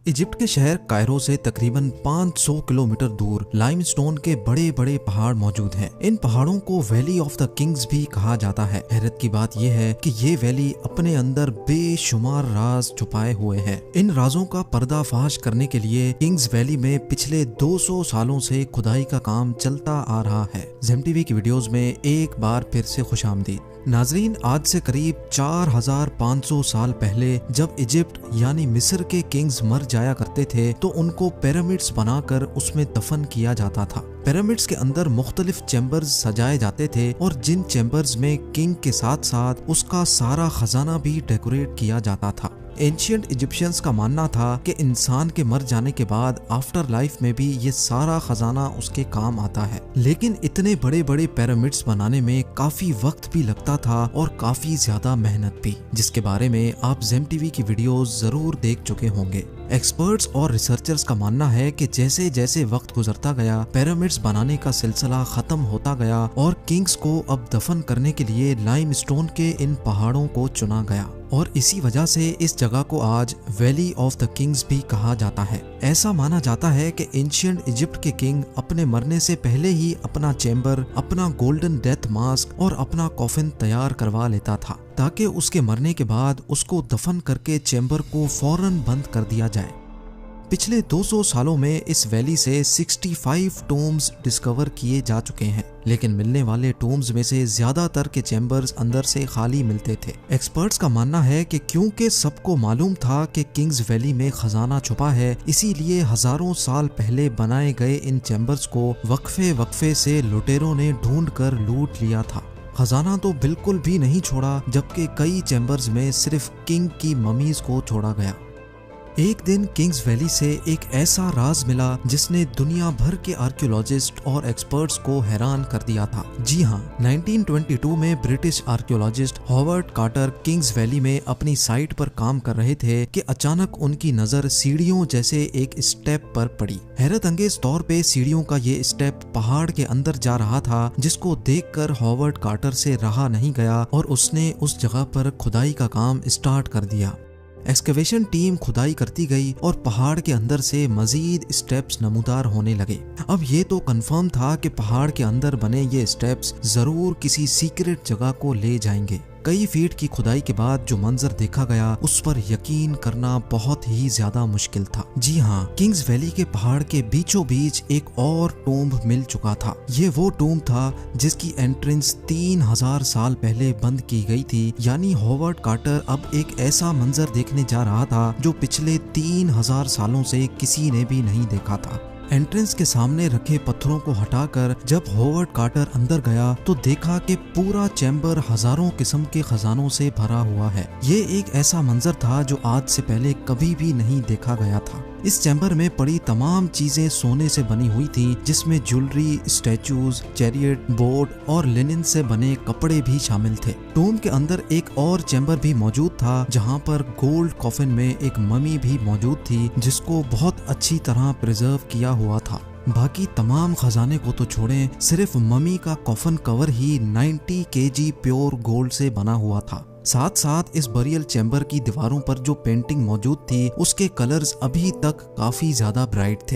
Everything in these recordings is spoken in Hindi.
इजिप्ट के शहर कायरो से तकरीबन 500 किलोमीटर दूर लाइमस्टोन के बड़े बड़े पहाड़ मौजूद हैं। इन पहाड़ों को वैली ऑफ द किंग्स भी कहा जाता है। हैरत की बात यह है कि ये वैली अपने अंदर बेशुमार राज छुपाए हुए है। इन राजों का पर्दाफाश करने के लिए किंग्स वैली में पिछले 200 सालों से खुदाई का काम चलता आ रहा है। जेम टीवी की वीडियोस में एक बार फिर से खुशामदीद। नाजरीन, आज से करीब 4500 साल पहले जब इजिप्ट यानी मिस्र के किंग्स मर जाया करते थे तो उनको पिरामिड्स बनाकर उसमें दफन किया जाता था। पिरामिड्स के अंदर मुख्तलिफ चैम्बर्स सजाए जाते थे और जिन चैम्बर्स में किंग के साथ साथ उसका सारा खजाना भी डेकोरेट किया जाता था। एंशियंट इजिप्शियंस का मानना था कि इंसान के मर जाने के बाद आफ्टर लाइफ में भी ये सारा खजाना उसके काम आता है। लेकिन इतने बड़े बड़े पिरामिड्स बनाने में काफी वक्त भी लगता था और काफी ज्यादा मेहनत भी, जिसके बारे में आप जेम टीवी की वीडियोस जरूर देख चुके होंगे। एक्सपर्ट्स और रिसर्चर्स का मानना है कि जैसे जैसे वक्त गुजरता गया पिरामिड्स बनाने का सिलसिला खत्म होता गया और किंग्स को अब दफन करने के लिए लाइमस्टोन के इन पहाड़ों को चुना गया और इसी वजह से इस जगह को आज वैली ऑफ द किंग्स भी कहा जाता है। ऐसा माना जाता है कि एंशिएंट इजिप्ट के किंग अपने मरने से पहले ही अपना चैम्बर, अपना गोल्डन डेथ मास्क और अपना कॉफिन तैयार करवा लेता था ताकि उसके मरने के बाद उसको दफन करके चैम्बर को फौरन बंद कर दिया जाए। पिछले 200 सालों में इस वैली से 65 टूम्स डिस्कवर किए जा चुके हैं, लेकिन मिलने वाले टूम्स में से ज्यादातर के चैम्बर्स अंदर से खाली मिलते थे। एक्सपर्ट्स का मानना है कि क्योंकि सबको मालूम था कि किंग्स वैली में खजाना छुपा है, इसीलिए हजारों साल पहले बनाए गए इन चैम्बर्स को वक्फे वक्फे से लुटेरों ने ढूंढ कर लूट लिया था। खजाना तो बिल्कुल भी नहीं छोड़ा, जबकि कई चैम्बर्स में सिर्फ किंग की ममीज को छोड़ा गया। एक दिन किंग्स वैली से एक ऐसा राज मिला जिसने दुनिया भर के आर्कियोलॉजिस्ट और एक्सपर्ट्स को हैरान कर दिया था। जी हाँ, 1922 में British archaeologist Howard Carter Kings Valley में अपनी साइट पर काम कर रहे थे कि अचानक उनकी नजर सीढ़ियों जैसे एक स्टेप पर पड़ी। हैरत अंगेज तौर पे सीढ़ियों का ये स्टेप पहाड़ के अंदर जा रहा था, जिसको देखकर हॉवर्ड कार्टर से रहा नहीं गया और उसने उस जगह पर खुदाई का काम स्टार्ट कर दिया। एक्सकवेशन टीम खुदाई करती गई और पहाड़ के अंदर से मजीद स्टेप्स नमूदार होने लगे। अब ये तो कंफर्म था कि पहाड़ के अंदर बने ये स्टेप्स जरूर किसी सीक्रेट जगह को ले जाएंगे। कई फीट की खुदाई के बाद जो मंजर देखा गया उस पर यकीन करना बहुत ही ज्यादा मुश्किल था। जी हाँ, किंग्स वैली के पहाड़ के बीचों बीच एक और टूम्ब मिल चुका था। ये वो टूम्ब था जिसकी एंट्रेंस 3000 साल पहले बंद की गई थी। यानी हॉवर्ड कार्टर अब एक ऐसा मंजर देखने जा रहा था जो पिछले 3000 सालों से किसी ने भी नहीं देखा था। एंट्रेंस के सामने रखे पत्थरों को हटाकर जब हॉवर्ड कार्टर अंदर गया तो देखा कि पूरा चैम्बर हजारों किस्म के खजानों से भरा हुआ है। ये एक ऐसा मंजर था जो आज से पहले कभी भी नहीं देखा गया था। इस चैम्बर में पड़ी तमाम चीजें सोने से बनी हुई थी, जिसमें ज्वेलरी, स्टैचूज, चैरियट, बोर्ड और लिनन से बने कपड़े भी शामिल थे। टूम के अंदर एक और चैम्बर भी मौजूद था जहां पर गोल्ड कॉफिन में एक ममी भी मौजूद थी, जिसको बहुत अच्छी तरह प्रिजर्व किया हुआ था। बाकी तमाम खजाने को तो छोड़ें, सिर्फ ममी का कॉफन कवर ही 90 केजी प्योर गोल्ड से बना हुआ था। साथ साथ इस बरियल चैम्बर की दीवारों पर जो पेंटिंग मौजूद थी उसके कलर्स अभी तक काफी ज्यादा ब्राइट थे।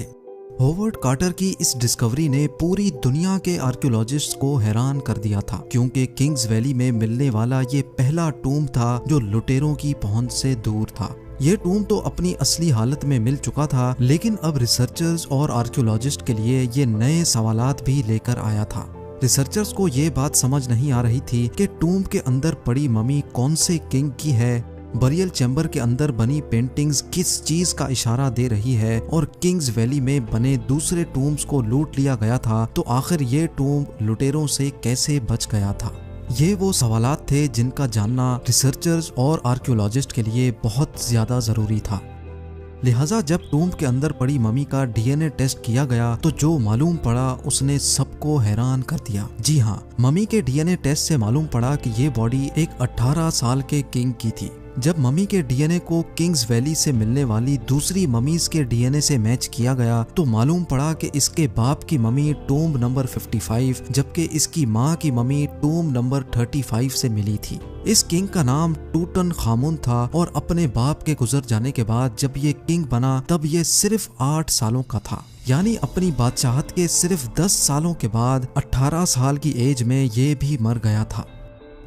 हॉवर्ड कार्टर की इस डिस्कवरी ने पूरी दुनिया के आर्कियोलॉजिस्ट्स को हैरान कर दिया था, क्योंकि किंग्स वैली में मिलने वाला ये पहला टूम्ब था जो लुटेरों की पहुंच से दूर था। ये टूम्ब तो अपनी असली हालत में मिल चुका था, लेकिन अब रिसर्चर्स और आर्कियोलॉजिस्ट के लिए ये नए सवालात भी लेकर आया था। रिसर्चर्स को ये बात समझ नहीं आ रही थी कि टूम्ब के अंदर पड़ी ममी कौन से किंग की है, बरियल चैम्बर के अंदर बनी पेंटिंग्स किस चीज का इशारा दे रही है, और किंग्स वैली में बने दूसरे टूम्ब्स को लूट लिया गया था तो आखिर ये टूम्ब लुटेरों से कैसे बच गया था। ये वो सवालात थे जिनका जानना रिसर्चर्स और आर्कियोलॉजिस्ट के लिए बहुत ज्यादा जरूरी था। लिहाजा जब टूम्ब के अंदर पड़ी ममी का डीएनए टेस्ट किया गया तो जो मालूम पड़ा उसने सबको हैरान कर दिया। जी हाँ, ममी के डीएनए टेस्ट से मालूम पड़ा कि ये बॉडी एक 18 साल के किंग की थी। जब मम्मी के डीएनए को किंग्स वैली से मिलने वाली दूसरी मम्मीज के डीएनए से मैच किया गया तो मालूम पड़ा कि इसके बाप की मम्मी टूम्ब नंबर 55 जबकि इसकी माँ की मम्मी टूम्ब नंबर 35 से मिली थी। इस किंग का नाम टूटनखामुन था और अपने बाप के गुजर जाने के बाद जब ये किंग बना तब ये सिर्फ 8 सालों का था, यानी अपनी बादशाहत के सिर्फ 10 सालों के बाद 18 साल की एज में ये भी मर गया था।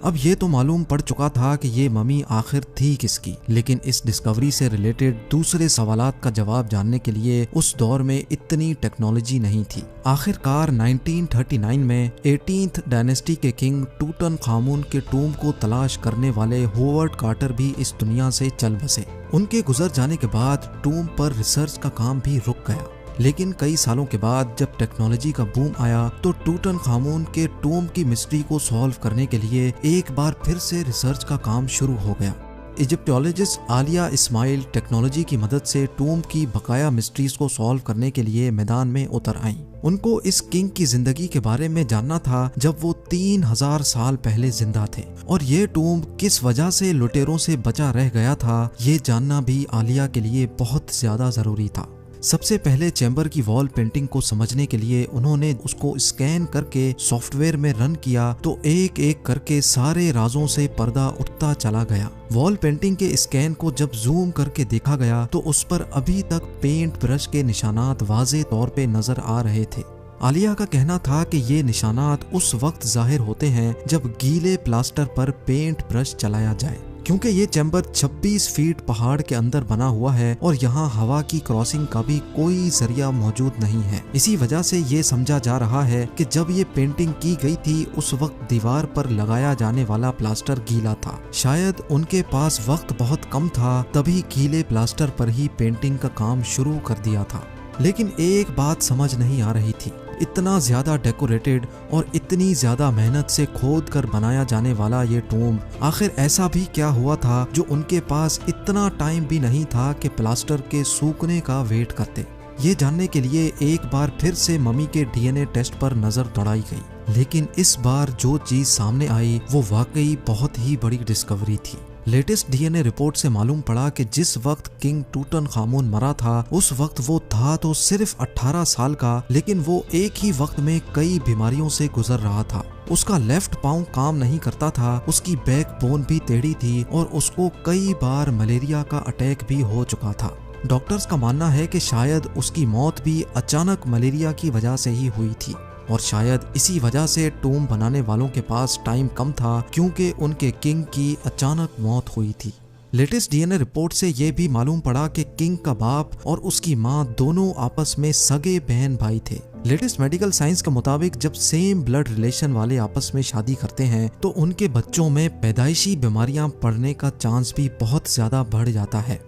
अब ये तो मालूम पड़ चुका था कि ये मम्मी आखिर थी किसकी, लेकिन इस डिस्कवरी से रिलेटेड दूसरे सवालात का जवाब जानने के लिए उस दौर में इतनी टेक्नोलॉजी नहीं थी। आखिरकार 1939 में 18th डायनेस्टी के किंग टूटनखामुन के टूम्ब को तलाश करने वाले होवर्ड कार्टर भी इस दुनिया से चल बसे। उनके गुजर जाने के बाद टूम्ब पर रिसर्च का काम भी रुक गया, लेकिन कई सालों के बाद जब टेक्नोलॉजी का बूम आया तो टूटनखामुन के टूम्ब की मिस्ट्री को सॉल्व करने के लिए एक बार फिर से रिसर्च का काम शुरू हो गया। इजिप्टोलॉजिस्ट आलिया इस्माइल टेक्नोलॉजी की मदद से टूम्ब की बकाया मिस्ट्रीज को सॉल्व करने के लिए मैदान में उतर आईं। उनको इस किंग की जिंदगी के बारे में जानना था जब वो 3000 साल पहले जिंदा थे, और ये टूम्ब किस वजह से लुटेरों से बचा रह गया था ये जानना भी आलिया के लिए बहुत ज्यादा जरूरी था। सबसे पहले चैम्बर की वॉल पेंटिंग को समझने के लिए उन्होंने उसको स्कैन करके सॉफ्टवेयर में रन किया तो एक एक करके सारे राजों से पर्दा उठता चला गया। वॉल पेंटिंग के स्कैन को जब जूम करके देखा गया तो उस पर अभी तक पेंट ब्रश के निशानात वाज़े तौर पे नजर आ रहे थे। आलिया का कहना था कि ये निशानात उस वक्त जाहिर होते हैं जब गीले प्लास्टर पर पेंट ब्रश चलाया जाए, क्योंकि ये चैम्बर 26 फीट पहाड़ के अंदर बना हुआ है और यहाँ हवा की क्रॉसिंग का भी कोई जरिया मौजूद नहीं है। इसी वजह से ये समझा जा रहा है कि जब ये पेंटिंग की गई थी उस वक्त दीवार पर लगाया जाने वाला प्लास्टर गीला था। शायद उनके पास वक्त बहुत कम था तभी गीले प्लास्टर पर ही पेंटिंग का काम शुरू कर दिया था। लेकिन एक बात समझ नहीं आ रही थी, इतना ज्यादा डेकोरेटेड और इतनी ज्यादा मेहनत से खोद कर बनाया जाने वाला ये टूम्ब आखिर ऐसा भी क्या हुआ था जो उनके पास इतना टाइम भी नहीं था कि प्लास्टर के सूखने का वेट करते। ये जानने के लिए एक बार फिर से मम्मी के डीएनए टेस्ट पर नजर दौड़ाई गई, लेकिन इस बार जो चीज सामने आई वो वाकई बहुत ही बड़ी डिस्कवरी थी। लेटेस्ट डीएनए रिपोर्ट से मालूम पड़ा कि जिस वक्त किंग टूटनखामुन मरा था उस वक्त वो था तो सिर्फ 18 साल का, लेकिन वो एक ही वक्त में कई बीमारियों से गुजर रहा था। उसका लेफ्ट पाँव काम नहीं करता था, उसकी बैकबोन भी टेढ़ी थी और उसको कई बार मलेरिया का अटैक भी हो चुका था। डॉक्टर्स का मानना है कि शायद उसकी मौत भी अचानक मलेरिया की वजह से ही हुई थी, और शायद इसी वजह से टूम्ब बनाने वालों के पास टाइम कम था क्योंकि उनके किंग की अचानक मौत हुई थी। लेटेस्ट डीएनए रिपोर्ट से यह भी मालूम पड़ा कि किंग का बाप और उसकी मां दोनों आपस में सगे बहन भाई थे। लेटेस्ट मेडिकल साइंस के मुताबिक जब सेम ब्लड रिलेशन वाले आपस में शादी करते हैं तो उनके बच्चों में पैदाइशी बीमारियां पड़ने का चांस भी बहुत ज्यादा बढ़ जाता है।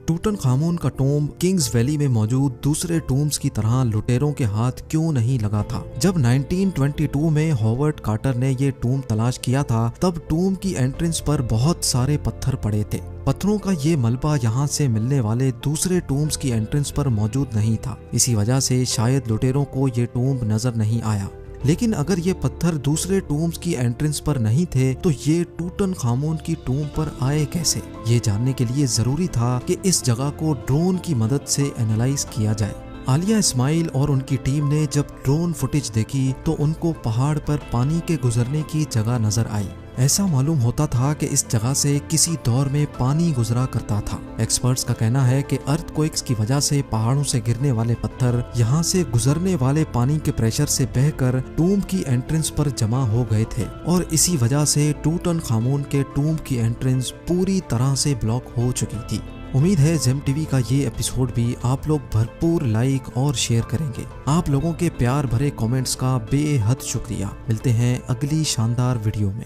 टूटनखामुन का टूम्ब किंग्स वैली में मौजूद दूसरे टूम्ब्स की तरह लुटेरों के हाथ क्यों नहीं लगा था? जब 1922 में हॉवर्ड कार्टर ने ये टूम्ब तलाश किया था तब टूम्ब की एंट्रेंस पर बहुत सारे पत्थर पड़े थे। पत्थरों का ये मलबा यहाँ से मिलने वाले दूसरे टूम्ब्स की एंट्रेंस पर मौजूद नहीं था, इसी वजह से शायद लुटेरों को ये टूम्ब नजर नहीं आया। लेकिन अगर ये पत्थर दूसरे टूम्ब्स की एंट्रेंस पर नहीं थे तो ये टूटनखामुन की टूम्ब पर आए कैसे? ये जानने के लिए जरूरी था कि इस जगह को ड्रोन की मदद से एनालाइज किया जाए। आलिया इस्माइल और उनकी टीम ने जब ड्रोन फुटेज देखी तो उनको पहाड़ पर पानी के गुजरने की जगह नजर आई। ऐसा मालूम होता था कि इस जगह से किसी दौर में पानी गुजरा करता था। एक्सपर्ट्स का कहना है कि अर्थक्वेक्स की वजह से पहाड़ों से गिरने वाले पत्थर यहाँ से गुजरने वाले पानी के प्रेशर से बहकर टूम्ब की एंट्रेंस पर जमा हो गए थे और इसी वजह से टूटनखामुन के टूम्ब की एंट्रेंस पूरी तरह से ब्लॉक हो चुकी थी। उम्मीद है जेम टीवी का ये एपिसोड भी आप लोग भरपूर लाइक और शेयर करेंगे। आप लोगों के प्यार भरे कमेंट्स का बेहद शुक्रिया। मिलते हैं अगली शानदार वीडियो में।